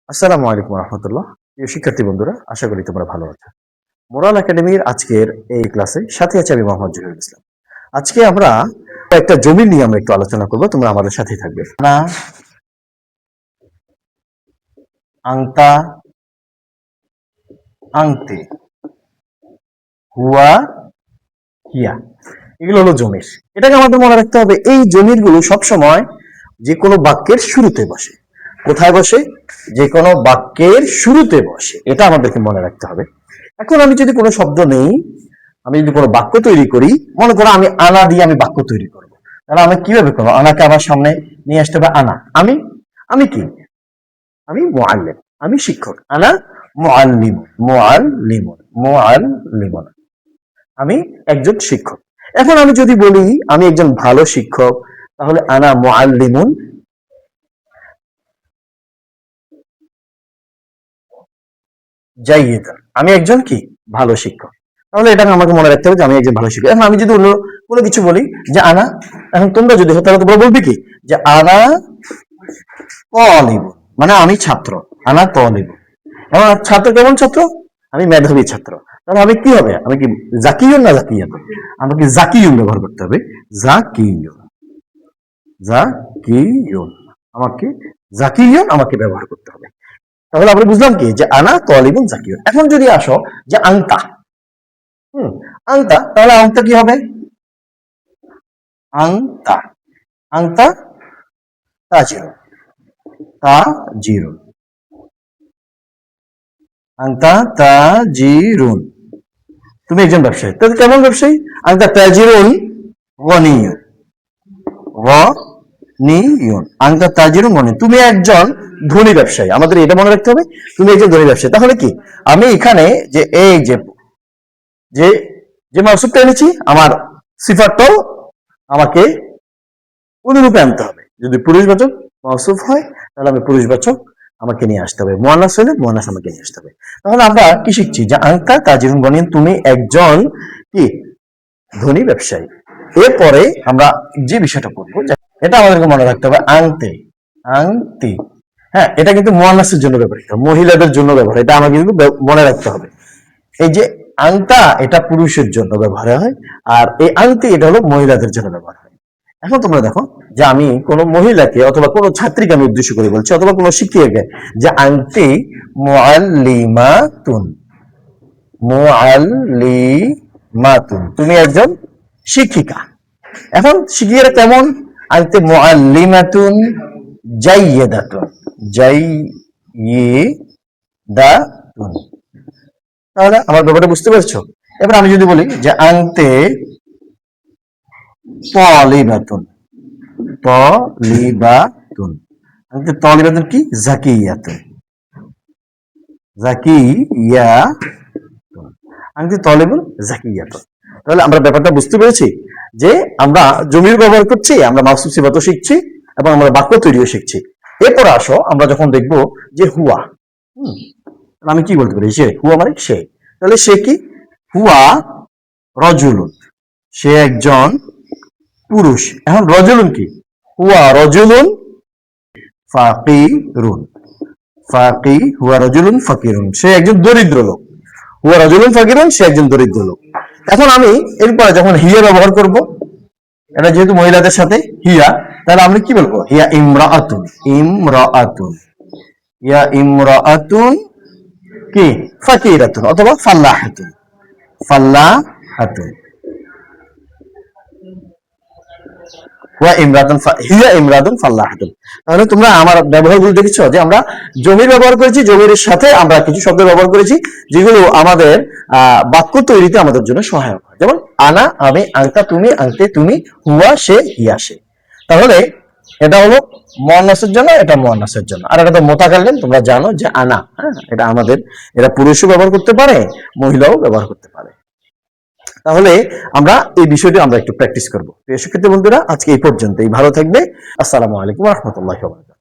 আসসালামু আলাইকুম রহমতুল্লাহ। প্রিয় শিক্ষার্থী বন্ধুরা, আশা করি তোমরা ভালো আছো। মোরাল একাডেমির আজকের এই ক্লাসে সাথে আছে আমি মোহাম্মদ জহিরুল ইসলাম। আজকে আমরা একটা জমি নিয়ে আমরা একটু আলোচনা করব, তোমরা আমাদের সাথেই থাকবে। না, আংতা, আংতে, হুয়া, হিয়া, এগুলো হলো জমির। এটাকে আমাদের মনে রাখতে হবে, এই জমির গুলো সবসময় যে কোনো বাক্যের শুরুতে বসে। কোথায় বসে? যে কোনো বাক্যের শুরুতে বসে, এটা আমাদেরকে মনে রাখতে হবে। এখন আমি যদি কোনো শব্দ নেই, আমি যদি কোনো বাক্য তৈরি করি, মনে করো আমি আনা দিয়ে আমি বাক্য তৈরি করব, তাহলে আমি কিভাবে করবো? আনাকে আমার সামনে নিয়ে আসতে হবে। আনা, আমি, আমি কি? আমি মুআল্লিম, আমি শিক্ষক। আনা মুআল্লিম, মুআল্লিমুন, মুআল্লিমুন, আমি একজন শিক্ষক। এখন আমি যদি বলি আমি একজন ভালো শিক্ষক, তাহলে আনা মুআল্লিমুন জাইয়িদান, আমি একজন কি? ভালো শিক্ষক। তাহলে এটা আমাকে মনে রাখতে হবে যে আমি একজন ভালো শিক্ষক। এখন আমি যদি অন্য কোনো কিছু বলি যে আনা, এখন তোমরা যদি হতো তাহলে তোমরা বলবে কি যে আনা তালিবুন, মানে আমি ছাত্র। আনা তালিবুন, এখন ছাত্র কেমন ছাত্র? আমি মেধাবী ছাত্র। তাহলে আমি কি হবে? আমি কি জাকিয়ুন না জাকিয়াতুন? আমাকে জাকিয়ুন ব্যবহার করতে হবে। জাকিয়ুন, জাকিয়ুন, আমাকে জাকিয়ুন আমাকে ব্যবহার করতে হবে। তাহলে আমরা বুঝলাম কি যে আনা তালিবুন জাকিয়ুন। এখন যদি আসো যে আংতা, আংতা, তাহলে আংতা কি হবে? আংতা, আংতা তাজিরুন, তাজিরুন, আংতা তাজিরুন, তুমি একজন ব্যবসায়ী। তাহলে কেমন ব্যবসায়ী? আংতা তাজিরুন গনিয়ুন, গনিয়ুন, আংতা তাজিরুন গনিয়ুন, তুমি একজন ধনী ব্যবসায়ী। আমাদের এটা মনে রাখতে হবে, তুমি একজন ধনী ব্যবসায়ী। তাহলে কি আমি এখানে যে এই যে যে যে মাউসুফটা এনেছি, আমার সিফাতটাও আমাকে অনুরূপে আনতে হবে। যদি পুরুষবাচক মাউসুফ হয়, তাহলে আমি পুরুষবাচক আমাকে নিয়ে আসতে হবে। মুয়ান্নাস হলে মুয়ান্নাস আমাকে নিয়ে আসতে হবে। তাহলে আমরা কি শিখছি? যে আংতা তাজিরুন গনিয়ুন, তুমি একজন কি? ধনী ব্যবসায়ী। এরপরে আমরা যে বিষয়টা পড়বো, এটা আমাদেরকে মনে রাখতে হবে। আংতে, আংতি, হ্যাঁ, এটা কিন্তু মুয়ান্নাসের জন্য ব্যবহৃত, মহিলাদের জন্য ব্যবহার। এটা আমাকে কিন্তু মনে রাখতে হবে। এই যে আংতা, এটা পুরুষের জন্য ব্যবহার হয়, আর এই আংতি এটা হলো মহিলাদের জন্য ব্যবহার হয়। এখন তোমরা দেখো যে আমি কোনো মহিলাকে অথবা কোনো ছাত্রীকে আমি উদ্দেশ্য করে বলছি, অথবা কোনো শিক্ষিকাকে, যে আংতি মুআল্লিমাতুন, মুআল্লিমাতুন, তুমি একজন শিক্ষিকা। এখন শিক্ষিকারা কেমন? আনতে মুআল্লিমাতুন জাইয়্যিদাতুন, জাইয়্যিদাতুন। তাহলে আমার ব্যাপারটা বুঝতে পারছো? এবার আমি যদি বলি যে আনতে তালিবাতুন, তালিবাতুন, আনতে তালিবাতুন কি? জাকিয়াতুন, জাকিয়াতুন, আনতে তালিবুন জাকিয়াতুন। তাহলে আমরা ব্যাপারটা বুঝতে পেরেছি যে আমরা জমির ব্যবহার করছি, আমরা মাউসুফ সিফাতও শিখছি, এবং আমরা বাক্য তৈরিও শিখছি। এরপর আসো আমরা যখন দেখব যে হুয়া, আমি কি বলতে পারি? সে, হুয়া মানে সে। তাহলে সে কি? হুয়া রজুলুন, সে একজন পুরুষ। এখন রজুলুন কি? হুয়া রজুলুন ফাকিরুন, হুয়া রজুলুন ফাকিরুন, সে একজন দরিদ্র লোক। হুয়া রজুলুন ফাকিরুন, সে একজন দরিদ্র লোক। এখন আমি এরপরে যখন হিয়া ব্যবহার করব, এটা যেহেতু মহিলাদের সাথে হিয়া, তাহলে আমি কি বলবো? হিয়া ইমরাআতুন, ইমরাআতুন, ইয়া ইমরাআতুন কি? ফাকিরাতুন অথবা ফাল্লাহাতুন, ফাল্লাহাতুন, ওয়া ইমরাতুন, হিয়া ইমরাতুন ফাল্লাহাতুন। তাহলে তোমরা আমার ব্যবহারগুলো দেখেছো যে আমরা জমির ব্যবহার করেছি, জমির সাথে আমরা কিছু শব্দ ব্যবহার করেছি যেগুলো আমাদের বাক্য তৈরিতে আমাদের জন্য সহায়ক হয়। যেমন আনা আমি, আংতা তুমি, আংতে তুমি, হুয়া সে, হিয়া সে। তাহলে এটা হলো মুয়ান্নাসের জন্য, এটা মুয়ান্নাসের জন্য। আর এটা তো মুতাকাল্লিম, তোমরা জানো যে আনা, হ্যাঁ, এটা আমাদের, এটা পুরুষও ব্যবহার করতে পারে, মহিলাও ব্যবহার করতে পারে। তাহলে আমরা এই বিষয়টি আমরা একটু প্র্যাকটিস করবো। প্রিয় শিক্ষার্থী বন্ধুরা, আজকে এই পর্যন্তই। ভালো থাকবে। আসসালামু আলাইকুম ওয়া রাহমাতুল্লাহি ওয়া বারাকাতুহু।